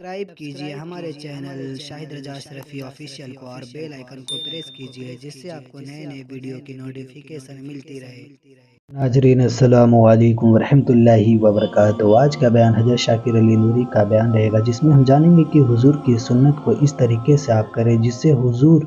Subscribe کیجئے ہمارے channel شاہد رضا اشرفی official کو اور بیل آئیکن کو پریس کیجئے جس سے آپ کو نئے نئے ویڈیو کی نوٹیفیکیشن ملتی رہے۔ ناظرین السلام علیکم ورحمۃ اللہ وبرکاتہ۔ آج کا بیان حضرت شاکر علی نوری کا بیان رہے گا، جس میں ہم جانیں گے کہ حضور کی سنت کو اس طریقے سے آپ کریں جس سے حضور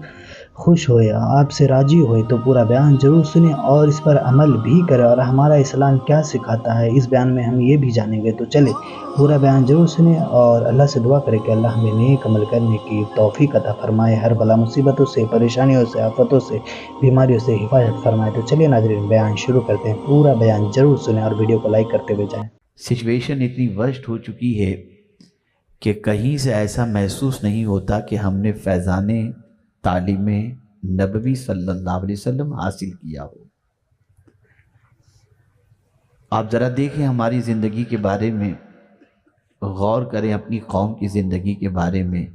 خوش ہوئے، آپ سے راضی ہوئے۔ تو پورا بیان ضرور سنیں اور اس پر عمل بھی کریں، اور ہمارا اسلام کیا سکھاتا ہے اس بیان میں ہم یہ بھی جانیں گے۔ تو چلے پورا بیان ضرور سنیں اور اللہ سے دعا کریں کہ اللہ ہمیں نیک عمل کرنے کی توفیق عطا فرمائے، ہر بلا مصیبتوں سے، پریشانیوں سے، آفتوں سے، بیماریوں سے حفاظت فرمائے۔ تو چلیے ناظرین بیان شروع کرتے ہیں، پورا بیان ضرور سنیں اور ویڈیو کو لائک کرتے ہوئے جائیں۔ سچویشن اتنی ورسٹ ہو چکی ہے کہ کہیں سے ایسا محسوس نہیں ہوتا کہ ہم نے فیضان تعلیم نبوی صلی اللہ علیہ وسلم حاصل کیا ہو۔ آپ ذرا دیکھیں ہماری زندگی کے بارے میں، غور کریں اپنی قوم کی زندگی کے بارے میں۔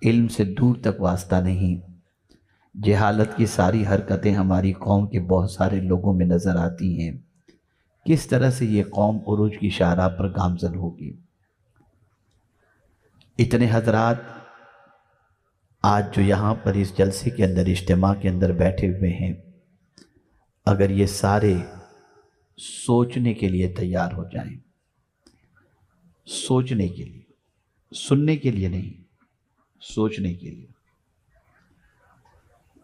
علم سے دور تک واسطہ نہیں، جہالت کی ساری حرکتیں ہماری قوم کے بہت سارے لوگوں میں نظر آتی ہیں۔ کس طرح سے یہ قوم عروج کی شاہراہ پر گامزن ہوگی۔ اتنے حضرات آج جو یہاں پر اس جلسے کے اندر، اجتماع کے اندر بیٹھے ہوئے ہیں، اگر یہ سارے سوچنے کے لیے تیار ہو جائیں، سوچنے کے لیے، سننے کے لیے نہیں، سوچنے کے لیے،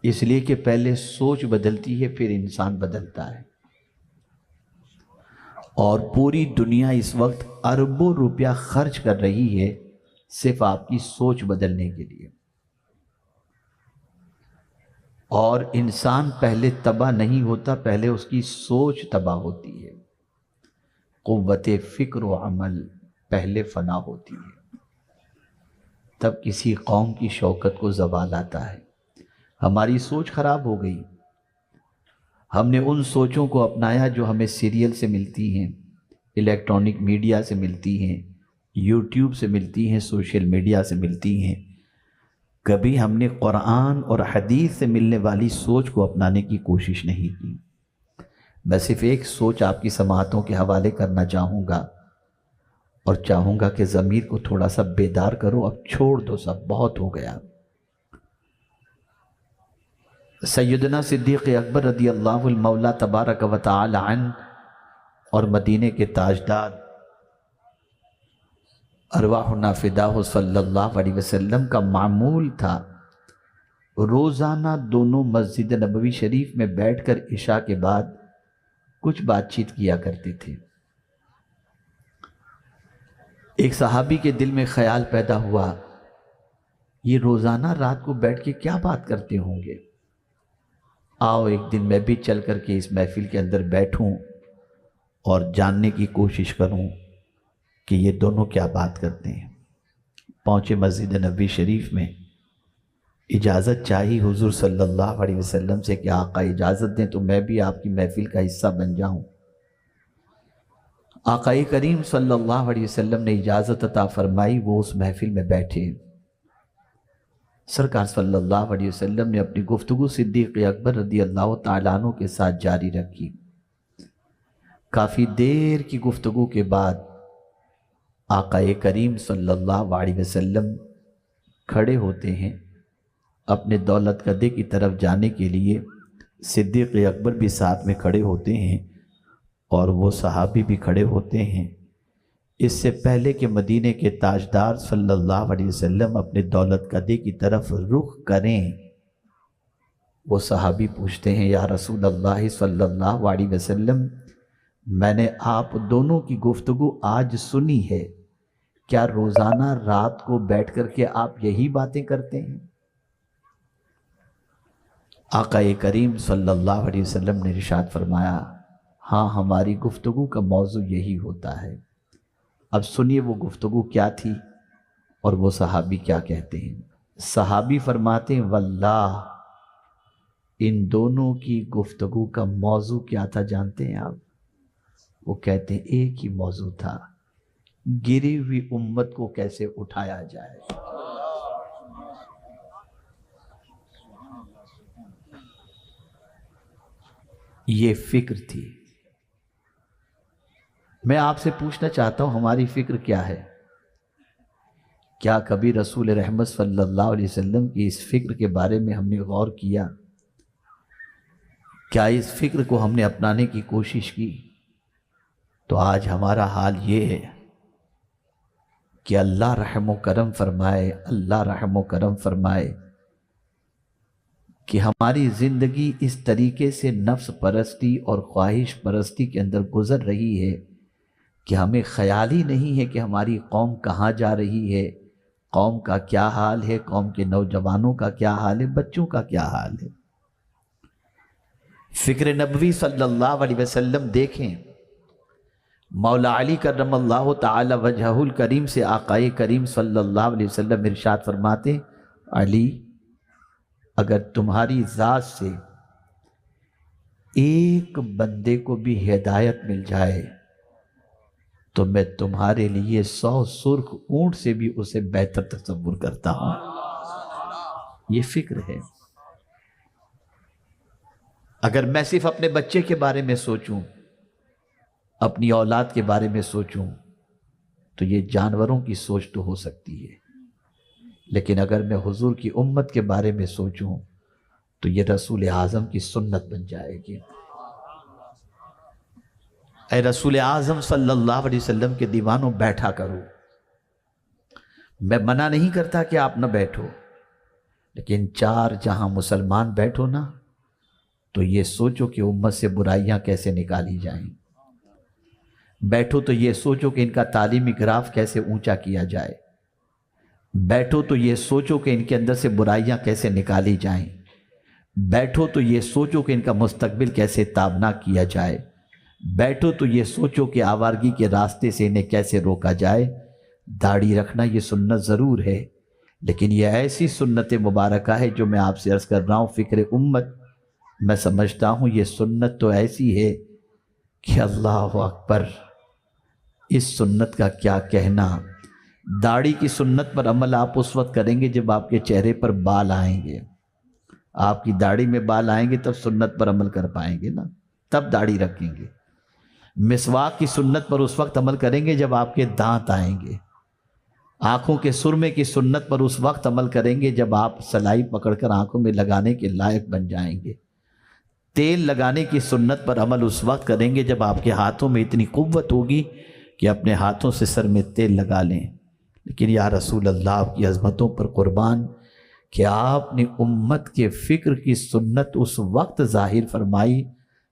اس لیے کہ پہلے سوچ بدلتی ہے پھر انسان بدلتا ہے۔ اور پوری دنیا اس وقت اربوں روپیہ خرچ کر رہی ہے صرف آپ کی سوچ بدلنے کے لیے۔ اور انسان پہلے تباہ نہیں ہوتا، پہلے اس کی سوچ تباہ ہوتی ہے۔ قوت فکر و عمل پہلے فنا ہوتی ہے، تب کسی قوم کی شوکت کو زوال آتا ہے۔ ہماری سوچ خراب ہو گئی، ہم نے ان سوچوں کو اپنایا جو ہمیں سیریل سے ملتی ہیں، الیکٹرانک میڈیا سے ملتی ہیں، یوٹیوب سے ملتی ہیں، سوشل میڈیا سے ملتی ہیں۔ کبھی ہم نے قرآن اور حدیث سے ملنے والی سوچ کو اپنانے کی کوشش نہیں کی۔ میں صرف ایک سوچ آپ کی سماعتوں کے حوالے کرنا چاہوں گا، اور چاہوں گا کہ ضمیر کو تھوڑا سا بیدار کرو، اب چھوڑ دو، سب بہت ہو گیا۔ سیدنا صدیق اکبر رضی اللہ المولا تبارک و تعالی عنہ اور مدینے کے تاجدار ارواحنا فداہ صلی اللہ علیہ وسلم کا معمول تھا روزانہ دونوں مسجد نبوی شریف میں بیٹھ کر عشاء کے بعد کچھ بات چیت کیا کرتے تھے۔ ایک صحابی کے دل میں خیال پیدا ہوا، یہ روزانہ رات کو بیٹھ کے کیا بات کرتے ہوں گے؟ آؤ ایک دن میں بھی چل کر کے اس محفل کے اندر بیٹھوں اور جاننے کی کوشش کروں کہ یہ دونوں کیا بات کرتے ہیں۔ پہنچے مسجد نبوی شریف میں، اجازت چاہی حضور صلی اللہ علیہ وسلم سے کہ آقا اجازت دیں تو میں بھی آپ کی محفل کا حصہ بن جاؤں۔ آقا کریم صلی اللہ علیہ وسلم نے اجازت عطا فرمائی، وہ اس محفل میں بیٹھے۔ سرکار صلی اللہ علیہ وسلم نے اپنی گفتگو صدیق اکبر رضی اللہ تعالیٰ عنہ کے ساتھ جاری رکھی۔ کافی دیر کی گفتگو کے بعد آقا کریم صلی اللہ علیہ وسلم کھڑے ہوتے ہیں، اپنے دولت گدے کی طرف جانے کے لیے صدیق اکبر بھی ساتھ میں کھڑے ہوتے ہیں اور وہ صحابی بھی کھڑے ہوتے ہیں۔ اس سے پہلے کہ مدینے کے تاجدار صلی اللہ علیہ وسلم اپنے دولت گدے کی طرف رخ کریں، وہ صحابی پوچھتے ہیں، یا رسول اللہ صلی اللہ علیہ وسلم، میں نے آپ دونوں کی گفتگو آج سنی ہے، کیا روزانہ رات کو بیٹھ کر کے آپ یہی باتیں کرتے ہیں؟ آقا کریم صلی اللہ علیہ وسلم نے ارشاد فرمایا، ہاں ہماری گفتگو کا موضوع یہی ہوتا ہے۔ اب سنیے وہ گفتگو کیا تھی اور وہ صحابی کیا کہتے ہیں۔ صحابی فرماتے ہیں، واللہ ان دونوں کی گفتگو کا موضوع کیا تھا جانتے ہیں آپ؟ وہ کہتے ہیں ایک ہی موضوع تھا، گری ہوئی امت کو کیسے اٹھایا جائے۔ یہ فکر تھی۔ میں آپ سے پوچھنا چاہتا ہوں، ہماری فکر کیا ہے؟ کیا کبھی رسول رحمت صلی اللہ علیہ وسلم کی اس فکر کے بارے میں ہم نے غور کیا؟ کیا اس فکر کو ہم نے اپنانے کی کوشش کی؟ تو آج ہمارا حال یہ ہے کہ اللہ رحم و کرم فرمائے، اللہ رحم و کرم فرمائے کہ ہماری زندگی اس طریقے سے نفس پرستی اور خواہش پرستی کے اندر گزر رہی ہے کہ ہمیں خیال ہی نہیں ہے کہ ہماری قوم کہاں جا رہی ہے، قوم کا کیا حال ہے، قوم کے نوجوانوں کا کیا حال ہے، بچوں کا کیا حال ہے۔ فکر نبوی صلی اللہ علیہ وسلم دیکھیں، مولا علی کرم اللہ تعالی وجہہ الکریم سے آقائے کریم صلی اللہ علیہ وسلم ارشاد فرماتے، علی اگر تمہاری ذات سے ایک بندے کو بھی ہدایت مل جائے تو میں تمہارے لیے 100 سرخ اونٹ سے بھی اسے بہتر تصور کرتا ہوں۔ یہ فکر ہے۔ اگر میں صرف اپنے بچے کے بارے میں سوچوں، اپنی اولاد کے بارے میں سوچوں تو یہ جانوروں کی سوچ تو ہو سکتی ہے، لیکن اگر میں حضور کی امت کے بارے میں سوچوں تو یہ رسول اعظم کی سنت بن جائے گی۔ اے رسول اعظم صلی اللہ علیہ وسلم کے دیوانوں، بیٹھا کرو۔ میں منع نہیں کرتا کہ آپ نہ بیٹھو، لیکن 4 جہاں مسلمان بیٹھو نا تو یہ سوچو کہ امت سے برائیاں کیسے نکالی جائیں، بیٹھو تو یہ سوچو کہ ان کا تعلیمی گراف کیسے اونچا کیا جائے، بیٹھو تو یہ سوچو کہ ان کے اندر سے برائیاں کیسے نکالی جائیں، بیٹھو تو یہ سوچو کہ ان کا مستقبل کیسے تابناک کیا جائے، بیٹھو تو یہ سوچو کہ آوارگی کے راستے سے انہیں کیسے روکا جائے۔ داڑھی رکھنا یہ سنت ضرور ہے، لیکن یہ ایسی سنت مبارکہ ہے جو میں آپ سے عرض کر رہا ہوں، فکر امت، میں سمجھتا ہوں یہ سنت تو ایسی ہے کہ اللہ اکبر، اس سنت کا کیا کہنا۔ داڑھی کی سنت پر عمل آپ اس وقت کریں گے جب آپ کے چہرے پر بال آئیں گے، آپ کی داڑھی میں بال آئیں گے تب سنت پر عمل کر پائیں گے نا، تب داڑھی رکھیں گے۔ مسواک کی سنت پر اس وقت عمل کریں گے جب آپ کے دانت آئیں گے۔ آنکھوں کے سرمے کی سنت پر اس وقت عمل کریں گے جب آپ سلائی پکڑ کر آنکھوں میں لگانے کے لائق بن جائیں گے۔ تیل لگانے کی سنت پر عمل اس وقت کریں گے جب آپ کے ہاتھوں میں اتنی قوت ہوگی کہ اپنے ہاتھوں سے سر میں تیل لگا لیں۔ لیکن یا رسول اللہ، آپ کی عظمتوں پر قربان کہ آپ نے امت کے فکر کی سنت اس وقت ظاہر فرمائی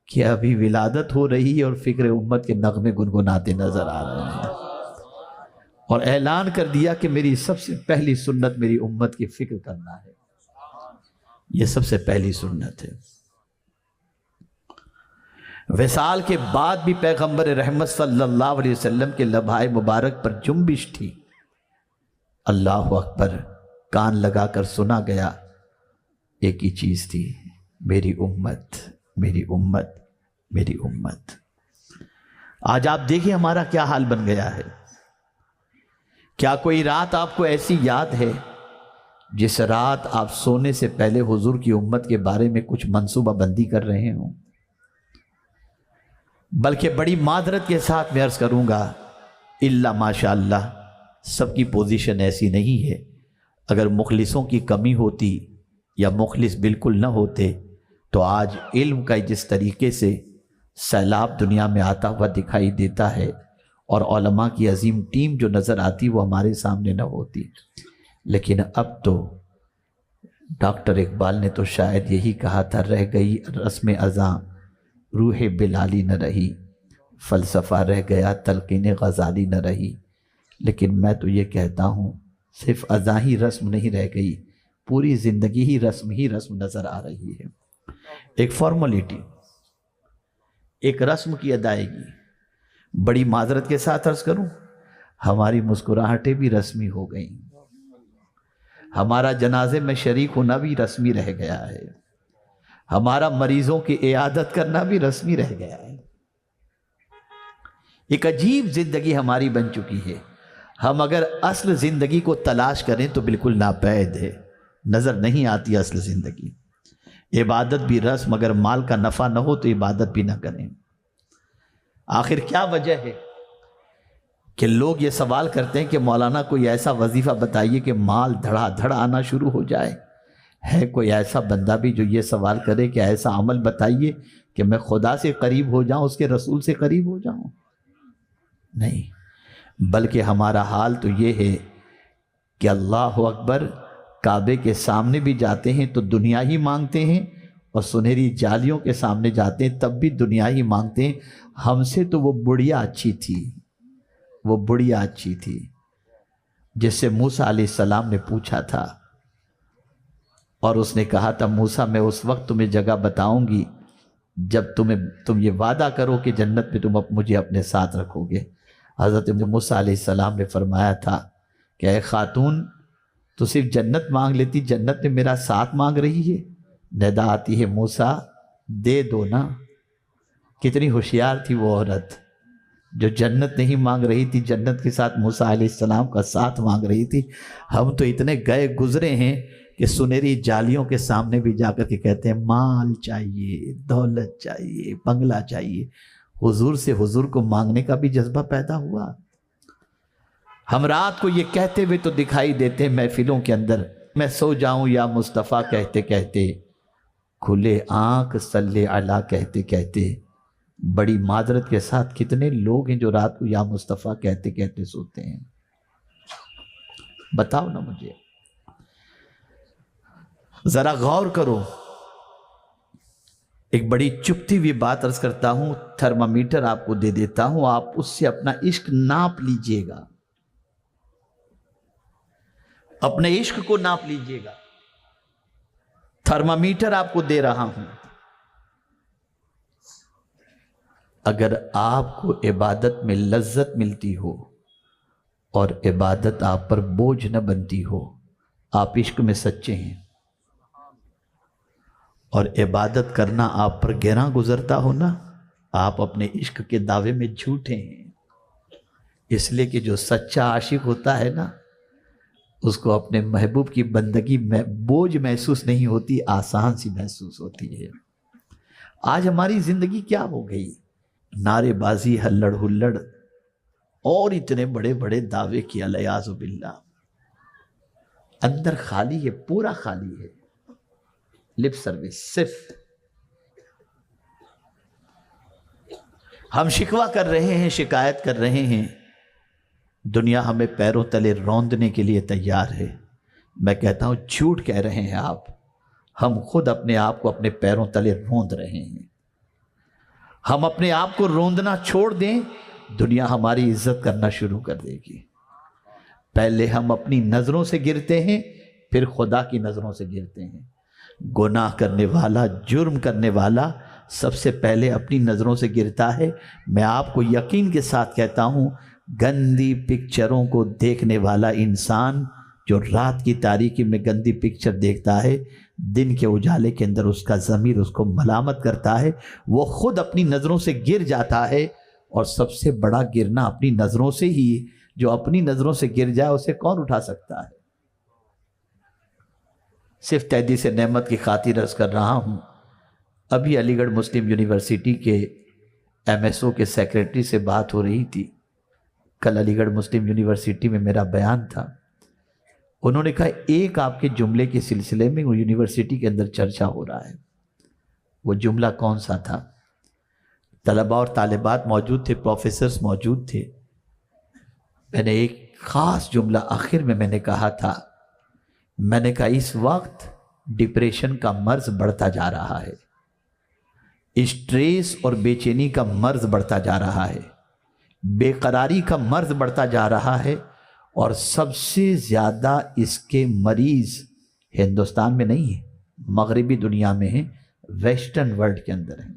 کہ ابھی ولادت ہو رہی ہے اور فکر امت کے نغمے گنگناتے نظر آ رہے ہیں، اور اعلان کر دیا کہ میری سب سے پہلی سنت میری امت کی فکر کرنا ہے۔ یہ سب سے پہلی سنت ہے۔ وصال کے بعد بھی پیغمبر رحمت صلی اللہ علیہ وسلم کے لبھائے مبارک پر جنبش تھی۔ اللہ اکبر، کان لگا کر سنا گیا، ایک ہی چیز تھی، میری امت، میری امت، میری امت۔ آج آپ دیکھیں ہمارا کیا حال بن گیا ہے۔ کیا کوئی رات آپ کو ایسی یاد ہے جس رات آپ سونے سے پہلے حضور کی امت کے بارے میں کچھ منصوبہ بندی کر رہے ہوں؟ بلکہ بڑی معذرت کے ساتھ میں عرض کروں گا، الا ماشاء اللہ، سب کی پوزیشن ایسی نہیں ہے۔ اگر مخلصوں کی کمی ہوتی یا مخلص بالکل نہ ہوتے تو آج علم کا جس طریقے سے سیلاب دنیا میں آتا ہوا دکھائی دیتا ہے اور علماء کی عظیم ٹیم جو نظر آتی وہ ہمارے سامنے نہ ہوتی۔ لیکن اب تو ڈاکٹر اقبال نے تو شاید یہی کہا تھا، رہ گئی رسم ازاں روح بلالی نہ رہی، فلسفہ رہ گیا تلقین غزالی نہ رہی۔ لیکن میں تو یہ کہتا ہوں صرف ازاں ہی رسم نہیں رہ گئی، پوری زندگی ہی رسم نظر آ رہی ہے۔ ایک فارمولیٹی، ایک رسم کی ادائیگی۔ بڑی معذرت کے ساتھ عرض کروں، ہماری مسکراہٹیں بھی رسمی ہو گئیں، ہمارا جنازے میں شریک ہونا بھی رسمی رہ گیا ہے، ہمارا مریضوں کی عیادت کرنا بھی رسمی رہ گیا ہے۔ ایک عجیب زندگی ہماری بن چکی ہے۔ ہم اگر اصل زندگی کو تلاش کریں تو بالکل ناپید ہے، نظر نہیں آتی اصل زندگی۔ عبادت بھی رسم، اگر مال کا نفع نہ ہو تو عبادت بھی نہ کریں۔ آخر کیا وجہ ہے کہ لوگ یہ سوال کرتے ہیں کہ مولانا کوئی ایسا وظیفہ بتائیے کہ مال دھڑا دھڑ آنا شروع ہو جائے. ہے کوئی ایسا بندہ بھی جو یہ سوال کرے کہ ایسا عمل بتائیے کہ میں خدا سے قریب ہو جاؤں، اس کے رسول سے قریب ہو جاؤں؟ نہیں، بلکہ ہمارا حال تو یہ ہے کہ اللہ اکبر، کعبے کے سامنے بھی جاتے ہیں تو دنیا ہی مانگتے ہیں، اور سنہری جالیوں کے سامنے جاتے ہیں تب بھی دنیا ہی مانگتے ہیں. ہم سے تو وہ بڑھیا اچھی تھی، وہ بڑھیا اچھی تھی جس سے موسیٰ علیہ السلام نے پوچھا تھا، اور اس نے کہا تھا موسیٰ میں اس وقت تمہیں جگہ بتاؤں گی جب تم یہ وعدہ کرو کہ جنت میں تم مجھے اپنے ساتھ رکھو گے. حضرت موسیٰ علیہ السلام نے فرمایا تھا کہ اے خاتون، تو صرف جنت مانگ لیتی، جنت میں میرا ساتھ مانگ رہی ہے؟ ندا آتی ہے موسیٰ دے دو نا. کتنی ہوشیار تھی وہ عورت جو جنت نہیں مانگ رہی تھی، جنت کے ساتھ موسیٰ علیہ السلام کا ساتھ مانگ رہی تھی. ہم تو اتنے گئے گزرے ہیں کہ سنہری جالیوں کے سامنے بھی جا کر کے کہتے ہیں مال چاہیے، دولت چاہیے، بنگلہ چاہیے. حضور سے حضور کو مانگنے کا بھی جذبہ پیدا ہوا. ہم رات کو یہ کہتے ہوئے تو دکھائی دیتے ہیں محفلوں کے اندر، میں سو جاؤں یا مصطفیٰ کہتے کہتے، کھلے آنکھ صلی علی کہتے کہتے. بڑی معذرت کے ساتھ کتنے لوگ ہیں جو رات کو یا مصطفیٰ کہتے کہتے سوتے ہیں؟ بتاؤ نا مجھے، ذرا غور کرو. ایک بڑی چپتی ہوئی بات عرض کرتا ہوں، تھرمامیٹر آپ کو دے دیتا ہوں، آپ اس سے اپنا عشق ناپ لیجئے گا، اپنے عشق کو ناپ لیجئے گا. تھرمامیٹر آپ کو دے رہا ہوں. اگر آپ کو عبادت میں لذت ملتی ہو اور عبادت آپ پر بوجھ نہ بنتی ہو، آپ عشق میں سچے ہیں. اور عبادت کرنا آپ پر گہرا گزرتا ہو نا، آپ اپنے عشق کے دعوے میں جھوٹے ہیں. اس لیے کہ جو سچا عاشق ہوتا ہے نا، اس کو اپنے محبوب کی بندگی میں بوجھ محسوس نہیں ہوتی، آسان سی محسوس ہوتی ہے. آج ہماری زندگی کیا ہو گئی؟ نعرے بازی، ہلڑ ہلڑ، اور اتنے بڑے بڑے دعوے کیا الیاذ باللہ. اندر خالی ہے، پورا خالی ہے. لپ سروس صرف. ہم شکوہ کر رہے ہیں، شکایت کر رہے ہیں، دنیا ہمیں پیروں تلے روندنے کے لیے تیار ہے. میں کہتا ہوں جھوٹ کہہ رہے ہیں آپ. ہم خود اپنے آپ کو اپنے پیروں تلے روند رہے ہیں. ہم اپنے آپ کو روندنا چھوڑ دیں، دنیا ہماری عزت کرنا شروع کر دے گی. پہلے ہم اپنی نظروں سے گرتے ہیں، پھر خدا کی نظروں سے گرتے ہیں. گناہ کرنے والا، جرم کرنے والا سب سے پہلے اپنی نظروں سے گرتا ہے. میں آپ کو یقین کے ساتھ کہتا ہوں، گندی پکچروں کو دیکھنے والا انسان جو رات کی تاریکی میں گندی پکچر دیکھتا ہے، دن کے اجالے کے اندر اس کا ضمیر اس کو ملامت کرتا ہے، وہ خود اپنی نظروں سے گر جاتا ہے. اور سب سے بڑا گرنا اپنی نظروں سے ہی، جو اپنی نظروں سے گر جائے اسے کون اٹھا سکتا ہے؟ صرف تحدیث نعمت کی خاطر عرض کر رہا ہوں. ابھی علی گڑھ مسلم یونیورسٹی کے ایم ایس او کے سیکریٹری سے بات ہو رہی تھی. کل علی گڑھ مسلم یونیورسٹی میں میرا بیان تھا. انہوں نے کہا ایک آپ کے جملے کے سلسلے میں وہ یونیورسٹی کے اندر چرچا ہو رہا ہے. وہ جملہ کون سا تھا؟ طلباء اور طالبات موجود تھے، پروفیسرز موجود تھے. میں نے ایک خاص جملہ آخر میں نے کہا تھا، میں نے کہا اس وقت ڈپریشن کا مرض بڑھتا جا رہا ہے، اسٹریس اور بے چینی کا مرض بڑھتا جا رہا ہے، بے قراری کا مرض بڑھتا جا رہا ہے، اور سب سے زیادہ اس کے مریض ہندوستان میں نہیں ہیں، مغربی دنیا میں ہیں، ویسٹرن ورلڈ کے اندر ہیں.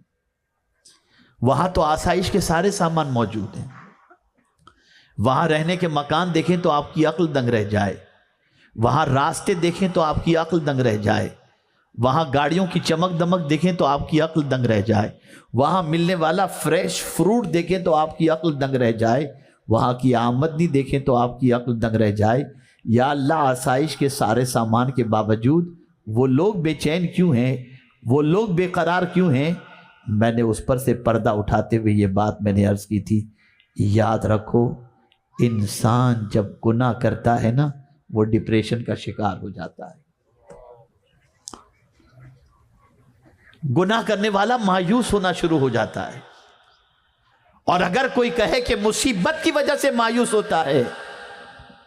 وہاں تو آسائش کے سارے سامان موجود ہیں، وہاں رہنے کے مکان دیکھیں تو آپ کی عقل دنگ رہ جائے، وہاں راستے دیکھیں تو آپ کی عقل دنگ رہ جائے، وہاں گاڑیوں کی چمک دمک دیکھیں تو آپ کی عقل دنگ رہ جائے، وہاں ملنے والا فریش فروٹ دیکھیں تو آپ کی عقل دنگ رہ جائے، وہاں کی آمدنی دیکھیں تو آپ کی عقل دنگ رہ جائے. یا اللہ، آسائش کے سارے سامان کے باوجود وہ لوگ بے چین کیوں ہیں، وہ لوگ بے قرار کیوں ہیں؟ میں نے اس پر سے پردہ اٹھاتے ہوئے یہ بات میں نے عرض کی تھی، یاد رکھو انسان جب گناہ کرتا ہے نا وہ ڈپریشن کا شکار ہو جاتا ہے. گناہ کرنے والا مایوس ہونا شروع ہو جاتا ہے. اور اگر کوئی کہے کہ مصیبت کی وجہ سے مایوس ہوتا ہے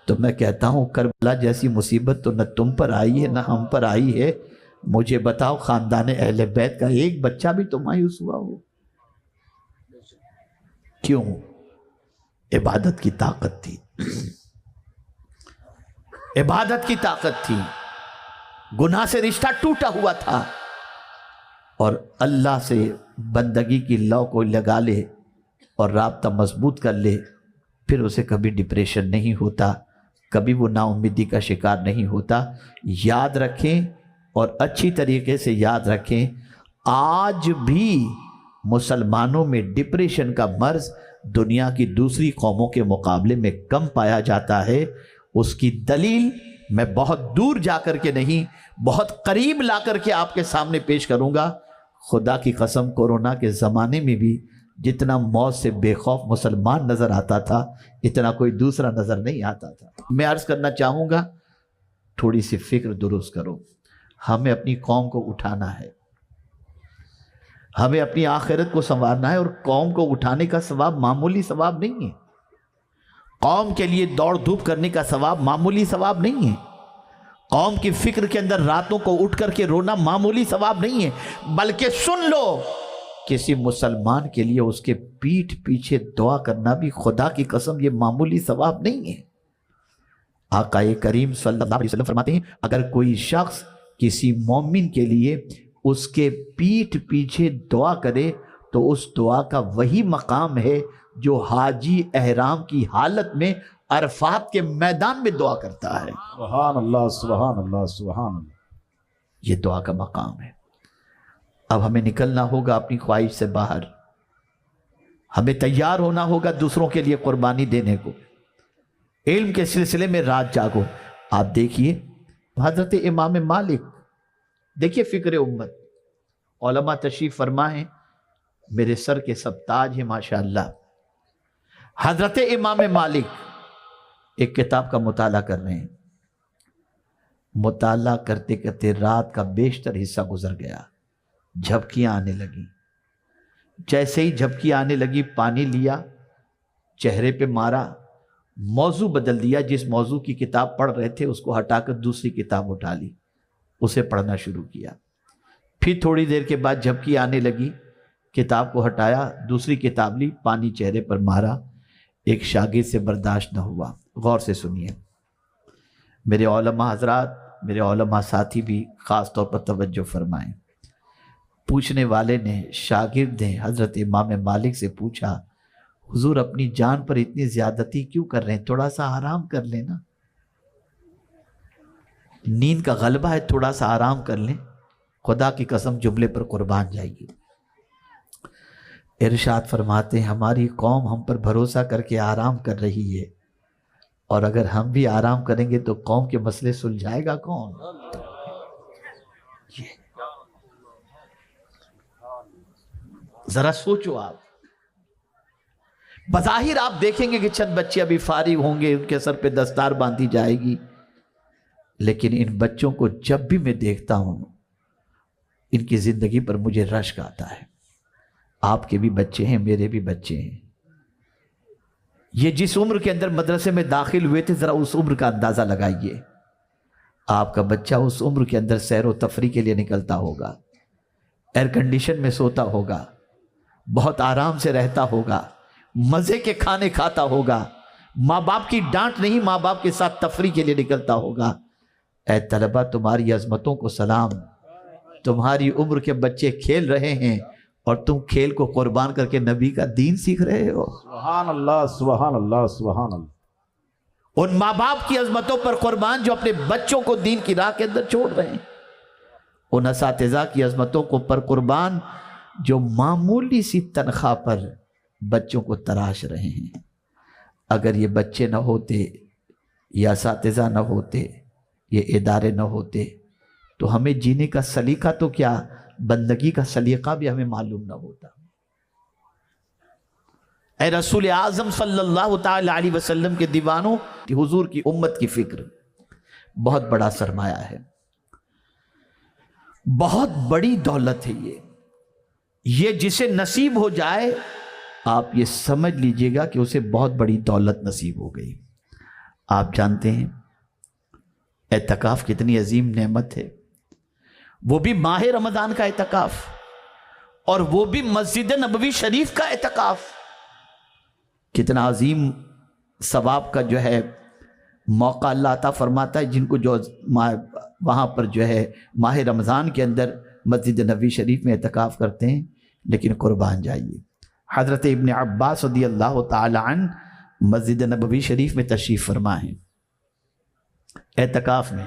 تو میں کہتا ہوں کربلا جیسی مصیبت تو نہ تم پر آئی ہے نہ ہم پر آئی ہے. مجھے بتاؤ خاندان اہل بیت کا ایک بچہ بھی تو مایوس ہوا ہو؟ کیوں؟ عبادت کی طاقت تھی. عبادت کی طاقت تھی. گناہ سے رشتہ ٹوٹا ہوا تھا اور اللہ سے بندگی کی لو کو لگا لے اور رابطہ مضبوط کر لے پھر اسے کبھی ڈپریشن نہیں ہوتا, کبھی وہ نا امیدی کا شکار نہیں ہوتا. یاد رکھیں اور اچھی طریقے سے یاد رکھیں, آج بھی مسلمانوں میں ڈپریشن کا مرض دنیا کی دوسری قوموں کے مقابلے میں کم پایا جاتا ہے. اس کی دلیل میں بہت دور جا کر کے نہیں, بہت قریب لا کر کے آپ کے سامنے پیش کروں گا. خدا کی قسم کورونا کے زمانے میں بھی جتنا موت سے بے خوف مسلمان نظر آتا تھا اتنا کوئی دوسرا نظر نہیں آتا تھا. میں عرض کرنا چاہوں گا تھوڑی سی فکر درست کرو. ہمیں اپنی قوم کو اٹھانا ہے, ہمیں اپنی آخرت کو سنوارنا ہے, اور قوم کو اٹھانے کا ثواب معمولی ثواب نہیں ہے. قوم کے لیے دوڑ دھوپ کرنے کا ثواب معمولی ثواب نہیں ہے. قوم کی فکر کے اندر راتوں کو اٹھ کر کے رونا معمولی ثواب نہیں ہے. بلکہ سن لو, کسی مسلمان کے لیے اس کے پیٹھ پیچھے دعا کرنا بھی خدا کی قسم یہ معمولی ثواب نہیں ہے. آقا کریم صلی اللہ علیہ وسلم فرماتے ہیں اگر کوئی شخص کسی مومن کے لیے اس کے پیٹھ پیچھے دعا کرے تو اس دعا کا وہی مقام ہے جو حاجی احرام کی حالت میں عرفات کے میدان میں دعا کرتا ہے. سبحان اللہ سبحان اللہ سبحان اللہ. یہ دعا کا مقام ہے. اب ہمیں نکلنا ہوگا اپنی خواہش سے باہر, ہمیں تیار ہونا ہوگا دوسروں کے لیے قربانی دینے کو. علم کے سلسلے میں رات جاگو. آپ دیکھیے حضرت امام مالک, دیکھیے فکر امت, علماء تشریف فرما ہیں, میرے سر کے سب تاج ہیں ماشاءاللہ. حضرت امام مالک ایک کتاب کا مطالعہ کر رہے ہیں. مطالعہ کرتے کرتے رات کا بیشتر حصہ گزر گیا. جھپکیاں آنے لگی. جیسے ہی جھپکی آنے لگی پانی لیا, چہرے پہ مارا, موضوع بدل دیا. جس موضوع کی کتاب پڑھ رہے تھے اس کو ہٹا کر دوسری کتاب اٹھا لی, اسے پڑھنا شروع کیا. پھر تھوڑی دیر کے بعد جھپکی آنے لگی, کتاب کو ہٹایا, دوسری کتاب لی, پانی چہرے پر مارا. ایک شاگرد سے برداشت نہ ہوا. غور سے سنیے میرے علماء حضرات, میرے علماء ساتھی بھی خاص طور پر توجہ فرمائیں. پوچھنے والے نے, شاگرد نے حضرت امام مالک سے پوچھا حضور اپنی جان پر اتنی زیادتی کیوں کر رہے ہیں, تھوڑا سا آرام کر لیں نا, نیند کا غلبہ ہے, تھوڑا سا آرام کر لیں. خدا کی قسم جملے پر قربان جائیے. ارشاد فرماتے ہیں ہماری قوم ہم پر بھروسہ کر کے آرام کر رہی ہے, اور اگر ہم بھی آرام کریں گے تو قوم کے مسئلے سلجھائے گا کون؟ ذرا سوچو آپ. بظاہر آپ دیکھیں گے کہ چند بچے ابھی فارغ ہوں گے, ان کے سر پہ دستار باندھی جائے گی, لیکن ان بچوں کو جب بھی میں دیکھتا ہوں ان کی زندگی پر مجھے رشک آتا ہے. آپ کے بھی بچے ہیں, میرے بھی بچے ہیں. یہ جس عمر کے اندر مدرسے میں داخل ہوئے تھے ذرا اس عمر کا اندازہ لگائیے. آپ کا بچہ اس عمر کے اندر سیر و تفریح کے لیے نکلتا ہوگا, ایئر کنڈیشن میں سوتا ہوگا, بہت آرام سے رہتا ہوگا, مزے کے کھانے کھاتا ہوگا, ماں باپ کی ڈانٹ نہیں ماں باپ کے ساتھ تفریح کے لیے نکلتا ہوگا. اے طلبہ تمہاری عظمتوں کو سلام, تمہاری عمر کے بچے کھیل رہے ہیں اور تم کھیل کو قربان کر کے نبی کا دین سیکھ رہے ہو. سبحان اللہ سبحان اللہ سبحان اللہ. ان ماں باپ کی عظمتوں پر قربان جو اپنے بچوں کو دین کی راہ کے اندر چھوڑ رہے ہیں, ان اساتذہ کی عظمتوں کو پر قربان جو معمولی سی تنخواہ پر بچوں کو تراش رہے ہیں. اگر یہ بچے نہ ہوتے, یہ اساتذہ نہ ہوتے, یہ ادارے نہ ہوتے تو ہمیں جینے کا سلیقہ تو کیا, بندگی کا سلیقہ بھی ہمیں معلوم نہ ہوتا. اے رسول اعظم صلی اللہ تعالی علیہ وسلم کے دیوانوں، حضور کی امت کی فکر بہت بڑا سرمایہ ہے، بہت بڑی دولت ہے یہ جسے نصیب ہو جائے آپ یہ سمجھ لیجئے گا کہ اسے بہت بڑی دولت نصیب ہو گئی۔ آپ جانتے ہیں اعتکاف کتنی عظیم نعمت ہے، وہ بھی ماہ رمضان کا اعتکاف، اور وہ بھی مسجد نبوی شریف کا اعتکاف، کتنا عظیم ثواب کا جو ہے موقع اللہ عطا فرماتا ہے جن کو جو وہاں پر جو ہے ماہ رمضان کے اندر مسجد نبوی شریف میں اعتکاف کرتے ہیں۔ لیکن قربان جائیے، حضرت ابن عباس رضی اللہ تعالی عنہ مسجد نبوی شریف میں تشریف فرما ہیں، اعتکاف میں،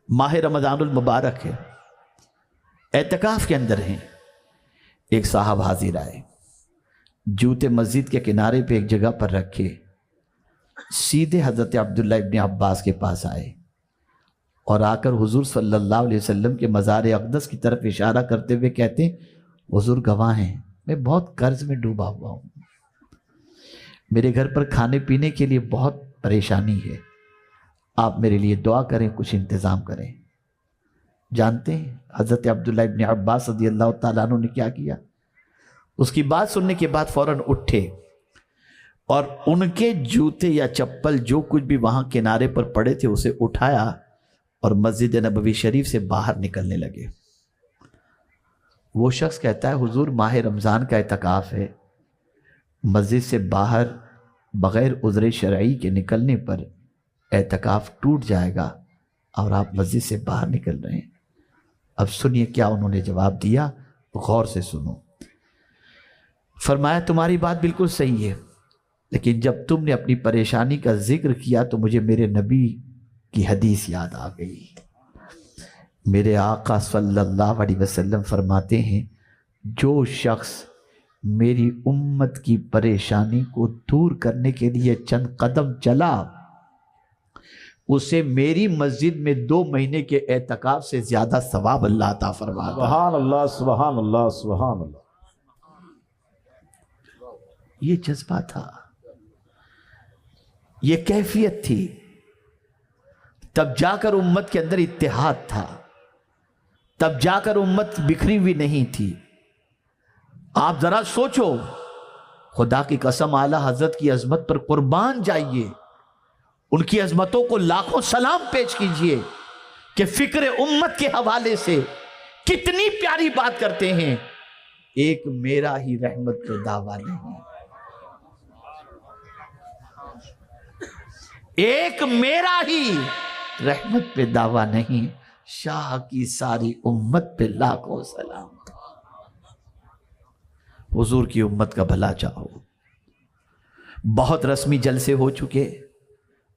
ماہ رمضان المبارک ہے، اعتکاف کے اندر ہیں۔ ایک صاحب حاضر آئے، جوتے مسجد کے کنارے پہ ایک جگہ پر رکھے، سیدھے حضرت عبداللہ ابن عباس کے پاس آئے اور آ کر حضور صلی اللہ علیہ وسلم کے مزار اقدس کی طرف اشارہ کرتے ہوئے کہتے ہیں، حضور گواہ ہیں میں بہت قرض میں ڈوبا ہوا ہوں، میرے گھر پر کھانے پینے کے لیے بہت پریشانی ہے، آپ میرے لیے دعا کریں، کچھ انتظام کریں۔ جانتے ہیں حضرت عبداللہ ابن عباس رضی اللہ تعالیٰ عنہ نے کیا کیا؟ اس کی بات سننے کے بعد فوراً اٹھے اور ان کے جوتے یا چپل جو کچھ بھی وہاں کنارے پر پڑے تھے اسے اٹھایا اور مسجد نبوی شریف سے باہر نکلنے لگے۔ وہ شخص کہتا ہے حضور ماہ رمضان کا اعتکاف ہے، مسجد سے باہر بغیر عذر شرعی کے نکلنے پر اعتکاف ٹوٹ جائے گا اور آپ مسجد سے باہر نکل رہے ہیں۔ اب سنیے کیا انہوں نے جواب دیا، غور سے سنو۔ فرمایا تمہاری بات بالکل صحیح ہے، لیکن جب تم نے اپنی پریشانی کا ذکر کیا تو مجھے میرے نبی کی حدیث یاد آ گئی۔ میرے آقا صلی اللہ علیہ وسلم فرماتے ہیں جو شخص میری امت کی پریشانی کو دور کرنے کے لیے چند قدم چلا اسے میری مسجد میں 2 مہینے کے اعتکاف سے زیادہ ثواب اللہ عطا فرماتا ہے۔ سبحان اللہ سبحان اللہ سبحان اللہ۔ یہ جذبہ تھا، یہ کیفیت تھی، تب جا کر امت کے اندر اتحاد تھا، تب جا کر امت بکھری ہوئی نہیں تھی۔ آپ ذرا سوچو، خدا کی قسم اعلیٰ حضرت کی عظمت پر قربان جائیے، ان کی عظمتوں کو لاکھوں سلام پیش کیجئے کہ فکر امت کے حوالے سے کتنی پیاری بات کرتے ہیں۔ ایک میرا ہی رحمت کا دعویٰ نہیں، ایک میرا ہی رحمت پہ دعویٰ نہیں، شاہ کی ساری امت پہ لاکھوں سلام۔ حضور کی امت کا بھلا چاہو۔ بہت رسمی جلسے ہو چکے،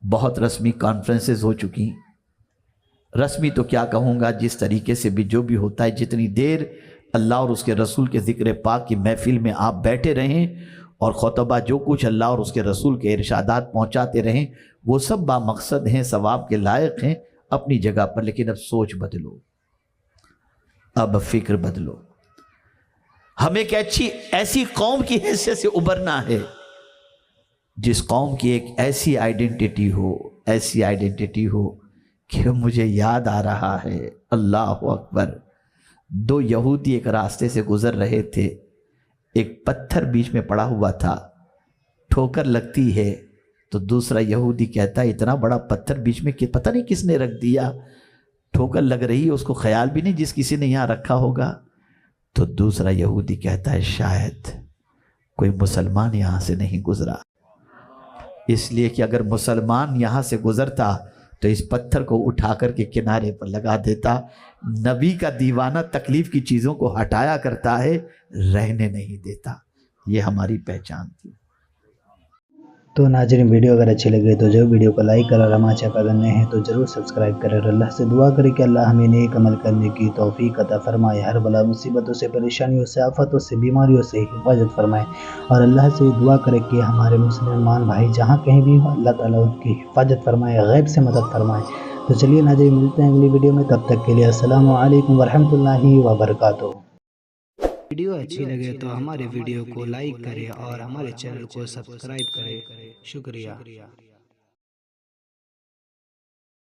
بہت رسمی کانفرنسز ہو چکی، رسمی تو کیا کہوں گا، جس طریقے سے بھی جو بھی ہوتا ہے، جتنی دیر اللہ اور اس کے رسول کے ذکر پاک کی محفل میں آپ بیٹھے رہیں اور خطبہ جو کچھ اللہ اور اس کے رسول کے ارشادات پہنچاتے رہیں وہ سب بامقصد ہیں، ثواب کے لائق ہیں اپنی جگہ پر، لیکن اب سوچ بدلو، اب فکر بدلو۔ ہمیں ایک ایسی قوم کی حیثیت سے ابھرنا ہے جس قوم کی ایک ایسی آئیڈینٹی ہو کہ مجھے یاد آ رہا ہے، اللہ اکبر، 2 یہودی ایک راستے سے گزر رہے تھے، ایک پتھر بیچ میں پڑا ہوا تھا، ٹھوکر لگتی ہے تو دوسرا یہودی کہتا ہے اتنا بڑا پتھر بیچ میں کہ پتہ نہیں کس نے رکھ دیا، ٹھوکر لگ رہی ہے، اس کو خیال بھی نہیں جس کسی نے یہاں رکھا ہوگا، تو دوسرا یہودی کہتا ہے شاید کوئی مسلمان یہاں سے نہیں گزرا، اس لیے کہ اگر مسلمان یہاں سے گزرتا تو اس پتھر کو اٹھا کر کے کنارے پر لگا دیتا۔ نبی کا دیوانہ تکلیف کی چیزوں کو ہٹایا کرتا ہے، رہنے نہیں دیتا، یہ ہماری پہچان تھی۔ تو ناظرین ویڈیو اگر اچھی لگے تو جو ویڈیو کو لائک کریں اور ہمارے چینل پر نئے ہیں تو ضرور سبسکرائب کریں اور اللہ سے دعا کریں کہ اللہ ہمیں نیک عمل کرنے کی توفیق عطا فرمائے، ہر بلا مصیبتوں سے، پریشانیوں سے، آفتوں سے، بیماریوں سے حفاظت فرمائے، اور اللہ سے دعا کریں کہ ہمارے مسلمان بھائی جہاں کہیں بھی ہوں اللہ تعالیٰ ان کی حفاظت فرمائے، غیب سے مدد فرمائے۔ تو چلیے ناظرین ملتے ہیں اگلی ویڈیو میں، تب تک کے لیے السلام علیکم ورحمۃ اللہ وبرکاتہ۔ ویڈیو اچھی لگے تو ہمارے ویڈیو کو لائک کریں اور ہمارے چینل کو سبسکرائب کریں۔ شکریہ۔